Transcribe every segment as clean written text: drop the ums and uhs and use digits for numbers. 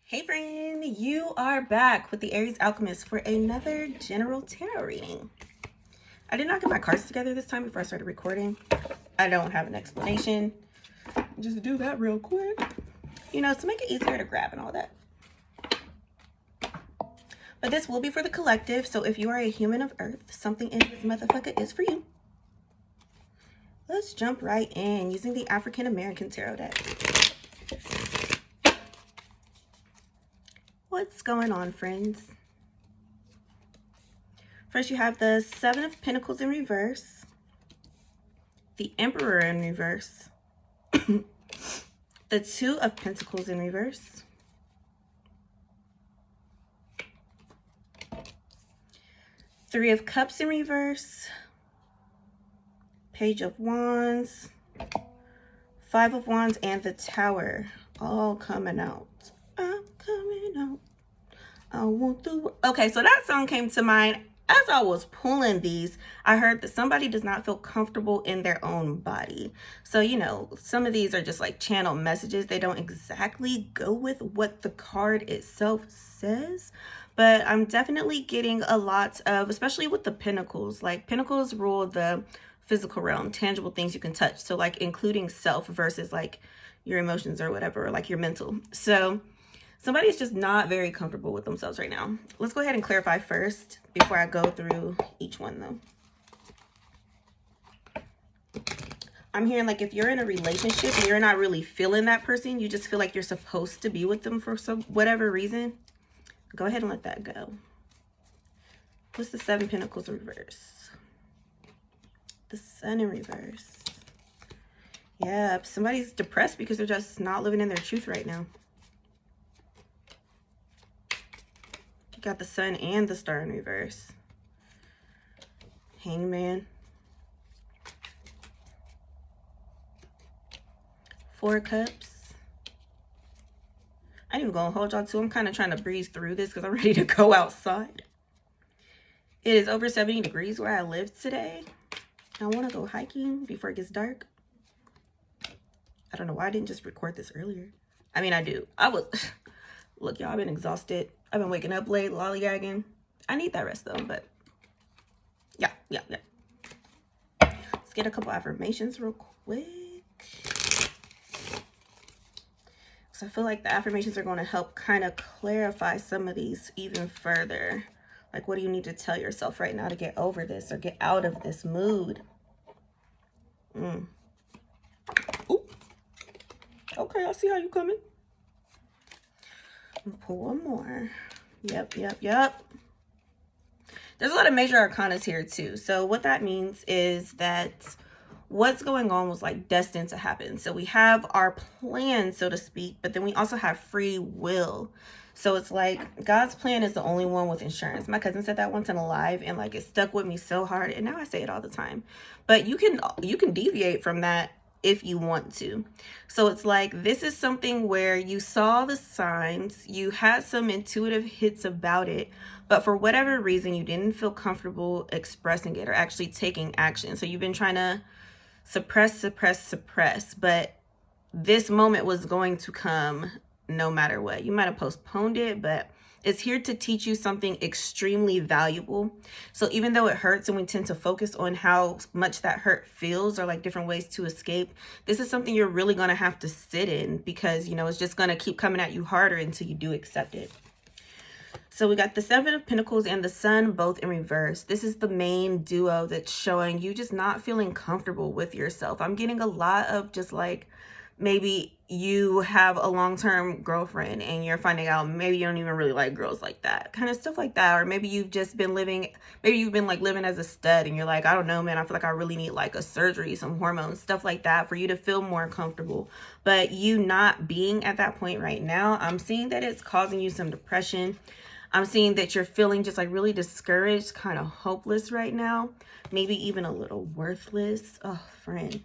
Hey friend, you are back with the Aries Alchemist for another general tarot reading. I did not get my cards together this time before I started recording. I don't have an explanation. Just do that real quick. You know, to make it easier to grab and all that. But this will be for the collective, so if you are a human of Earth, something in this motherfucker is for you. Let's jump right in using the African American Tarot deck. What's going on, friends? First, you have the Seven of Pentacles in reverse, the Emperor in reverse, the Two of Pentacles in reverse, Three of Cups in reverse, Page of Wands, Five of Wands, and the Tower all coming out. I'm coming out. I want the... Okay, so that song came to mind as I was pulling these. I heard that somebody does not feel comfortable in their own body. So, you know, some of these are just like channel messages. They don't exactly go with what the card itself says. But I'm definitely getting a lot of, especially with the pentacles, like pentacles rule the physical realm, tangible things you can touch. So like including self versus like your emotions or whatever, or like your mental. So somebody's just not very comfortable with themselves right now. Let's go ahead and clarify first before I go through each one though. I'm hearing like if you're in a relationship and you're not really feeling that person, you just feel like you're supposed to be with them for some whatever reason, go ahead and let that go. What's the Seven Pentacles in reverse? The Sun in reverse. Yeah, somebody's depressed because they're just not living in their truth right now. You got the Sun and the Star in reverse. Hangman. Four Cups. I ain't even gonna hold y'all to. I'm kind of trying to breeze through this because I'm ready to go outside. It is over 70 degrees where I live today. I want to go hiking before it gets dark. I don't know why I didn't just record this earlier. I mean, I do. Look, y'all, I've been exhausted. I've been waking up late, lollygagging. I need that rest though, but yeah. Let's get a couple affirmations real quick. So I feel like the affirmations are going to help kind of clarify some of these even further. Like, what do you need to tell yourself right now to get over this or get out of this mood? Ooh. Okay, I see how you coming. Pull one more. Yep. There's a lot of major arcanas here too. So what that means is that what's going on was like destined to happen. So we have our plan, so to speak, but then we also have free will. So it's like God's plan is the only one with insurance. My cousin said that once in a live and like it stuck with me so hard, and now I say it all the time. But you can deviate from that if you want to. So it's like this is something where you saw the signs, you had some intuitive hits about it, but for whatever reason you didn't feel comfortable expressing it or actually taking action. So you've been trying to suppress, but this moment was going to come no matter what. You might have postponed it, but it's here to teach you something extremely valuable. So even though it hurts and we tend to focus on how much that hurt feels or like different ways to escape, this is something you're really going to have to sit in because, you know, it's just going to keep coming at you harder until you do accept it. So we got the Seven of Pentacles and the Sun both in reverse. This is the main duo that's showing you just not feeling comfortable with yourself. I'm getting a lot of just like maybe you have a long-term girlfriend and you're finding out maybe you don't even really like girls like that, kind of stuff like that. Or maybe you've just been living, maybe you've been like living as a stud and you're like, I don't know, man, I feel like I really need like a surgery, some hormones, stuff like that for you to feel more comfortable. But you not being at that point right now, I'm seeing that it's causing you some depression. I'm seeing that you're feeling just like really discouraged, kind of hopeless right now, maybe even a little worthless. Oh, friend.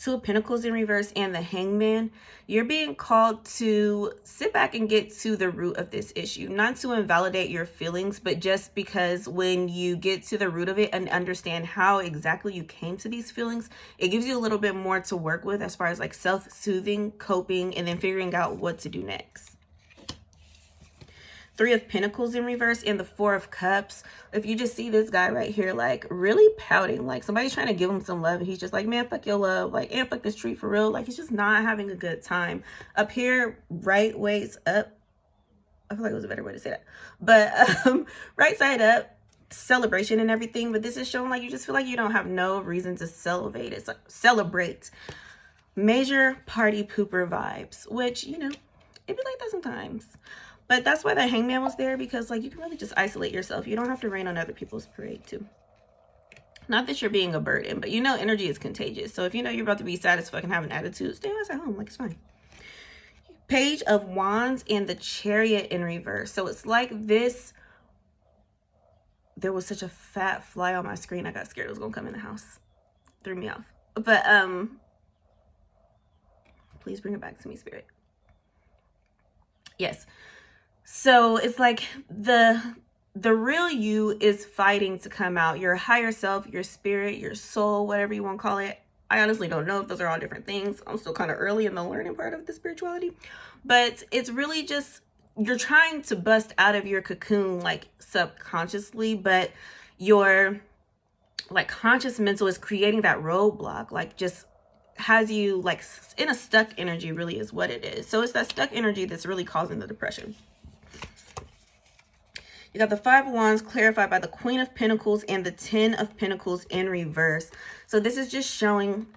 Two of Pentacles in reverse, and the Hangman. You're being called to sit back and get to the root of this issue. Not to invalidate your feelings, but just because when you get to the root of it and understand how exactly you came to these feelings, it gives you a little bit more to work with as far as like self-soothing, coping, and then figuring out what to do next. Three of Pentacles in reverse, and the Four of Cups. If you just see this guy right here, like really pouting, like somebody's trying to give him some love and he's just like, man, fuck your love, like, and fuck this treat for real. Like, he's just not having a good time. Up here, right ways up. I feel like it was a better way to say that. But right side up, celebration and everything. But this is showing like you just feel like you don't have no reason to celebrate. It's like celebrate. Major party pooper vibes, which, you know, it'd be like that sometimes. But that's why the Hangman was there, because like you can really just isolate yourself. You don't have to rain on other people's parade too. Not that you're being a burden, but you know energy is contagious. So if you know you're about to be satisfied and have an attitude, stay at home. Like, it's fine. Page of Wands and the Chariot in reverse. So it's like this. There was such a fat fly on my screen. I got scared it was gonna come in the house. Threw me off. But please bring it back to me, Spirit. Yes. So it's like the real you is fighting to come out. Your higher self, your spirit, your soul, whatever you want to call it. I honestly don't know if those are all different things. I'm still kind of early in the learning part of the spirituality. But it's really just, you're trying to bust out of your cocoon like subconsciously, but your like conscious mental is creating that roadblock, like just has you like in a stuck energy, really is what it is. So it's that stuck energy that's really causing the depression. You got the Five of Wands clarified by the Queen of Pentacles and the Ten of Pentacles in reverse. So this is just showing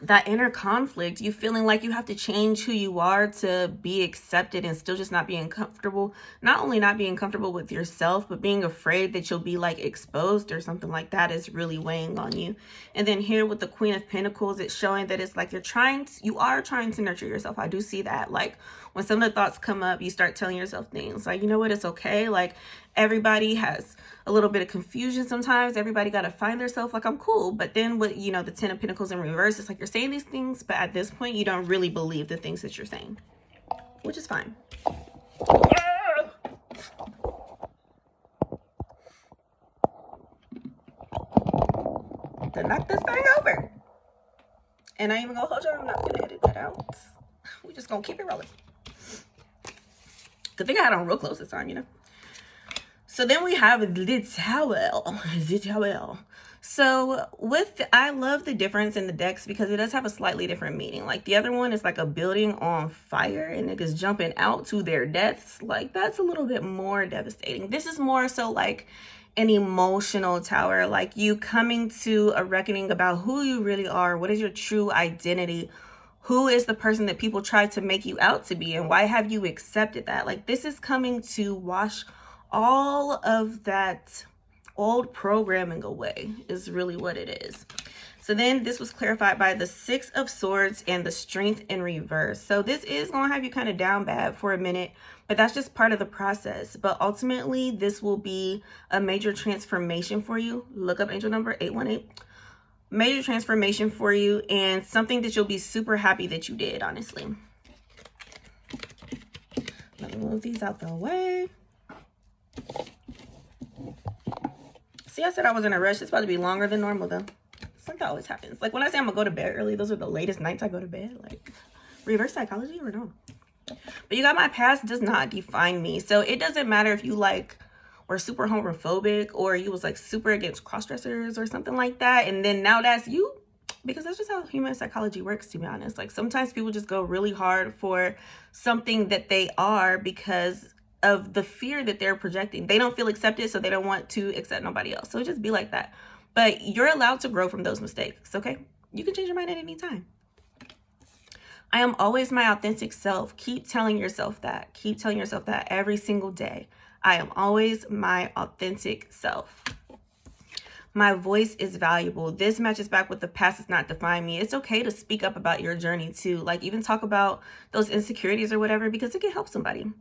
that inner conflict, you feeling like you have to change who you are to be accepted and still just not being comfortable. Not only not being comfortable with yourself, but being afraid that you'll be like exposed or something like that is really weighing on you. And then here with the Queen of Pentacles, it's showing that it's like you are trying to nurture yourself. I do see that. Like when some of the thoughts come up, you start telling yourself things like, you know what, it's okay. Like everybody has a little bit of confusion sometimes. Everybody got to find themselves. Like, I'm cool. But then with, you know, the Ten of Pentacles in reverse, it's like you're saying these things, but at this point, you don't really believe the things that you're saying, which is fine. To knock this thing over. And I ain't even gonna hold you. I'm not gonna edit that out. We just gonna keep it rolling. Good thing I had on real close this time, you know. So then we have the Tower. So I love the difference in the decks because it does have a slightly different meaning. Like the other one is like a building on fire and niggas jumping out to their deaths. Like that's a little bit more devastating. This is more so like an emotional tower, like you coming to a reckoning about who you really are. What is your true identity? Who is the person that people try to make you out to be? And why have you accepted that? Like this is coming to wash all of that old programming away is really what it is. So then this was clarified by the Six of Swords and the Strength in reverse. So this is going to have you kind of down bad for a minute, but that's just part of the process. But ultimately, this will be a major transformation for you. Look up angel number 818. Major transformation for you and something that you'll be super happy that you did, honestly. Let me move these out the way. See, I said I was in a rush. It's about to be longer than normal, though. It's like that always happens. Like, when I say I'm going to go to bed early, those are the latest nights I go to bed. Like, reverse psychology or no? But you got my past does not define me. So, it doesn't matter if you, like, were super homophobic or you was, like, super against cross-dressers or something like that. And then now that's you. Because that's just how human psychology works, to be honest. Like, sometimes people just go really hard for something that they are because of the fear that they're projecting. They don't feel accepted, so they don't want to accept nobody else. So just be like that. But you're allowed to grow from those mistakes, okay? You can change your mind at any time. I am always my authentic self. Keep telling yourself that. Keep telling yourself that every single day. I am always my authentic self. My voice is valuable. This matches back with the past does not define me. It's okay to speak up about your journey too. Like even talk about those insecurities or whatever because it can help somebody.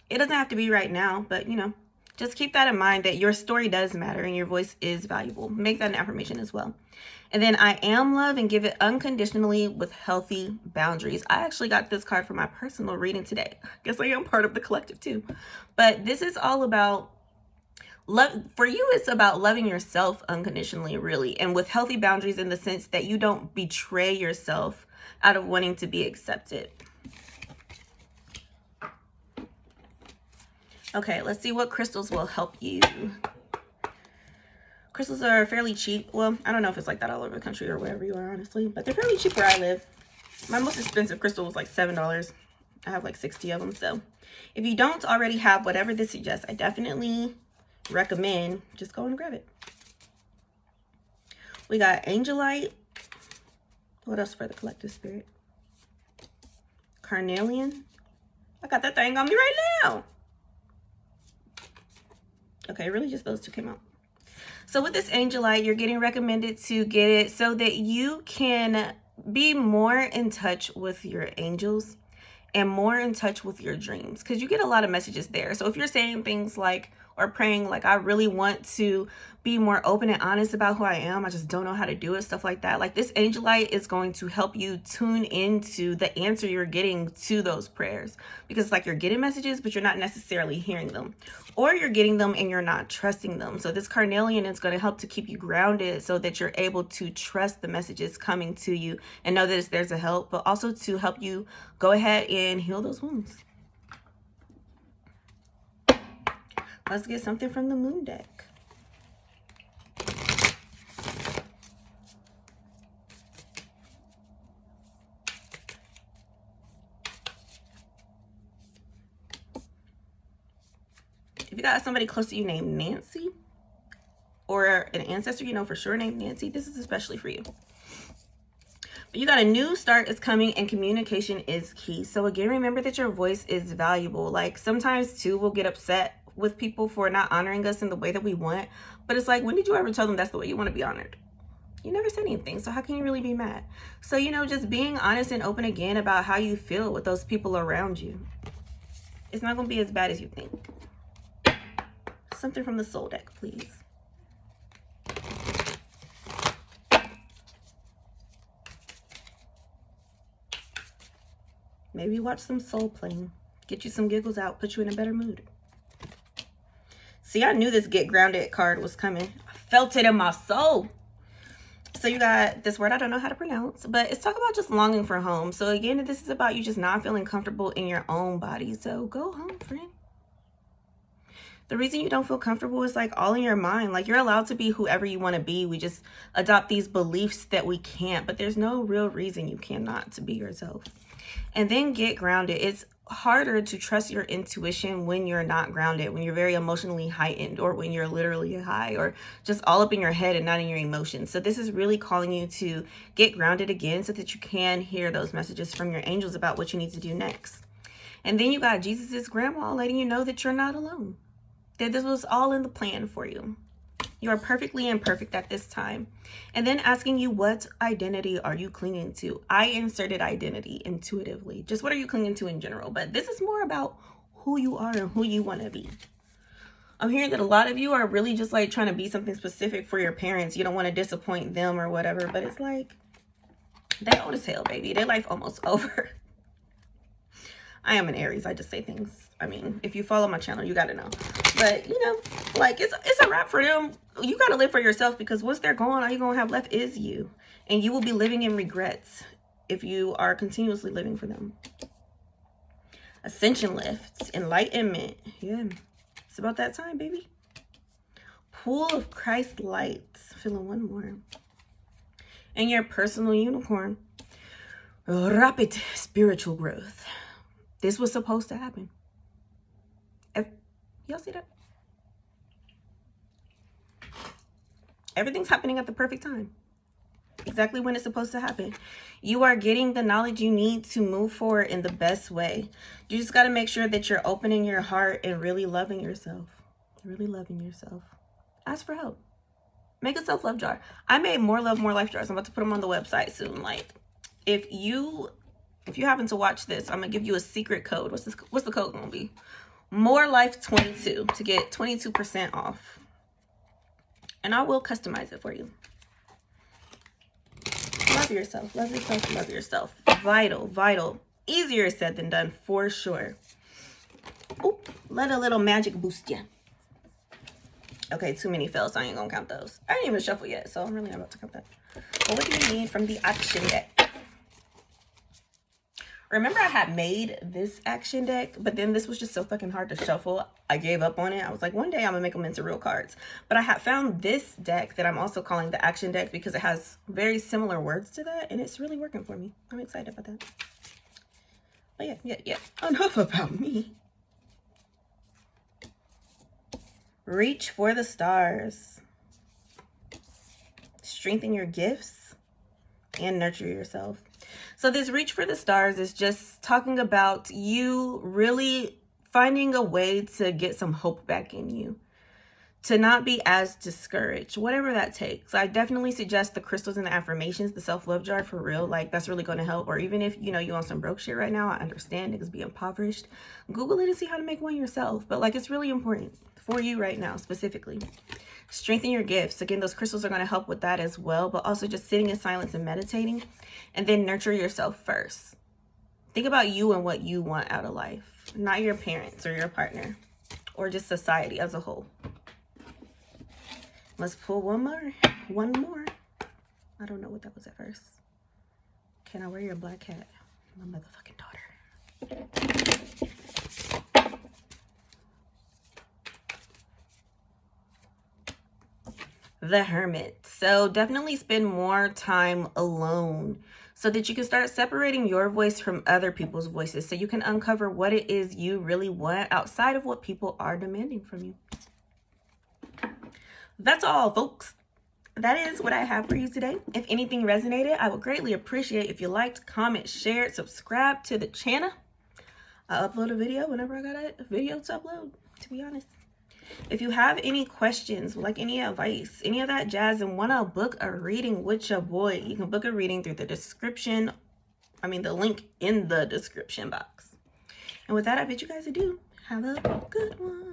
It doesn't have to be right now, but you know, Just keep that in mind, that your story does matter and your voice is valuable. Make that an affirmation as well. And then I am love and give it unconditionally with healthy boundaries. I actually got this card for my personal reading today. I guess I am part of the collective too. But this is all about love. For you, it's about loving yourself unconditionally, really, and with healthy boundaries, in the sense that you don't betray yourself out of wanting to be accepted. Okay, let's see what crystals will help you. Crystals are fairly cheap. Well, I don't know if it's like that all over the country or wherever you are, honestly, but they're fairly cheap where I live. My most expensive crystal was like $7. I have like 60 of them. So if you don't already have whatever this suggests, I definitely recommend just go and grab it. We got Angelite. What else for the collective spirit? Carnelian. I got that thing on me right now. Okay, really just those two came out. So with this Angelite, you're getting recommended to get it so that you can be more in touch with your angels and more in touch with your dreams, because you get a lot of messages there. So if you're saying things like, or praying like, I really want to be more open and honest about who I am, I just don't know how to do it, stuff like that, like this Angelite is going to help you tune into the answer you're getting to those prayers, because it's like you're getting messages but you're not necessarily hearing them, or you're getting them and you're not trusting them. So this Carnelian is going to help to keep you grounded so that you're able to trust the messages coming to you and know that there's a help, but also to help you go ahead and heal those wounds. Let's get something from the moon deck. If you got somebody close to you named Nancy, or an ancestor you know for sure named Nancy, this is especially for you. But you got a new start is coming and communication is key. So again, remember that your voice is valuable. Like sometimes too, we'll get upset with people for not honoring us in the way that we want, but it's like, when did you ever tell them that's the way you want to be honored? You never said anything, so how can you really be mad? So, you know, just being honest and open again about how you feel with those people around you. It's not going to be as bad as you think. Something from the soul deck, please. Maybe watch some soul playing. Get you some giggles out, put you in a better mood. See, I knew this Get Grounded card was coming. I felt it in my soul. So you got this word I don't know how to pronounce, but it's talking about just longing for home. So again, this is about you just not feeling comfortable in your own body. So go home, friend. The reason you don't feel comfortable is like all in your mind. Like you're allowed to be whoever you want to be. We just adopt these beliefs that we can't, but there's no real reason you cannot to be yourself. And then get grounded. It's harder to trust your intuition when you're not grounded, when you're very emotionally heightened, or when you're literally high, or just all up in your head and not in your emotions. So this is really calling you to get grounded again so that you can hear those messages from your angels about what you need to do next. And then you got Jesus's grandma letting you know that you're not alone, that this was all in the plan for you. You are perfectly imperfect at this time. And then asking you, what identity are you clinging to? I inserted identity intuitively. Just what are you clinging to in general? But this is more about who you are and who you want to be. I'm hearing that a lot of you are really just like trying to be something specific for your parents. You don't want to disappoint them or whatever. But it's like, they old as hell, baby. Their life almost over. I am an Aries. I just say things. I mean, if you follow my channel, you got to know. But, you know, like it's a wrap for them. You got to live for yourself, because once they're gone, all you're going to have left is you. And you will be living in regrets if you are continuously living for them. Ascension lifts, enlightenment. Yeah, it's about that time, baby. Pool of Christ lights. Feeling one more. And your personal unicorn. Rapid spiritual growth. This was supposed to happen. Y'all see that? Everything's happening at the perfect time. Exactly when it's supposed to happen. You are getting the knowledge you need to move forward in the best way. You just got to make sure that you're opening your heart and really loving yourself. Really loving yourself. Ask for help. Make a self-love jar. I made more love, more life jars. I'm about to put them on the website soon. Like, if you happen to watch this, I'm gonna give you a secret code. What's the code gonna be? More Life 22 to get 22% off. And I will customize it for you. Love yourself, love yourself, love yourself. Vital, vital. Easier said than done for sure. Oop, let a little magic boost you. Okay, too many fails, so I ain't gonna count those. I didn't even shuffle yet, so I'm really not about to count that. But what do you need from the action deck? Remember I had made this action deck, but then this was just so fucking hard to shuffle. I gave up on it. I was like, one day I'm gonna make them into real cards. But I had found this deck that I'm also calling the action deck because it has very similar words to that, and it's really working for me. I'm excited about that. But yeah. Enough about me. Reach for the stars. Strengthen your gifts and nurture yourself. So this reach for the stars is just talking about you really finding a way to get some hope back in you, to not be as discouraged, whatever that takes. I definitely suggest the crystals and the affirmations, the self-love jar, for real. Like, that's really going to help. Or even if, you know, you on some broke shit right now, I understand niggas be impoverished. Google it and see how to make one yourself. But like, it's really important for you right now, specifically. Strengthen your gifts. Again, those crystals are going to help with that as well, but also just sitting in silence and meditating. And then nurture yourself first. Think about you and what you want out of life, not your parents or your partner or just society as a whole. Let's pull one more. I don't know what that was at first. Can I wear your black cat? My motherfucking daughter. The Hermit. So definitely spend more time alone so that you can start separating your voice from other people's voices, so you can uncover what it is you really want outside of what people are demanding from you. That's all, folks. That is what I have for you today. If anything resonated, I would greatly appreciate if you liked, comment, shared, subscribe to the channel. I upload a video whenever I got a video to upload, to be honest. If you have any questions, like any advice, any of that jazz, and want to book a reading with your boy, you can book a reading through the description. The link in the description box. And with that, I bid you guys adieu. Have a good one.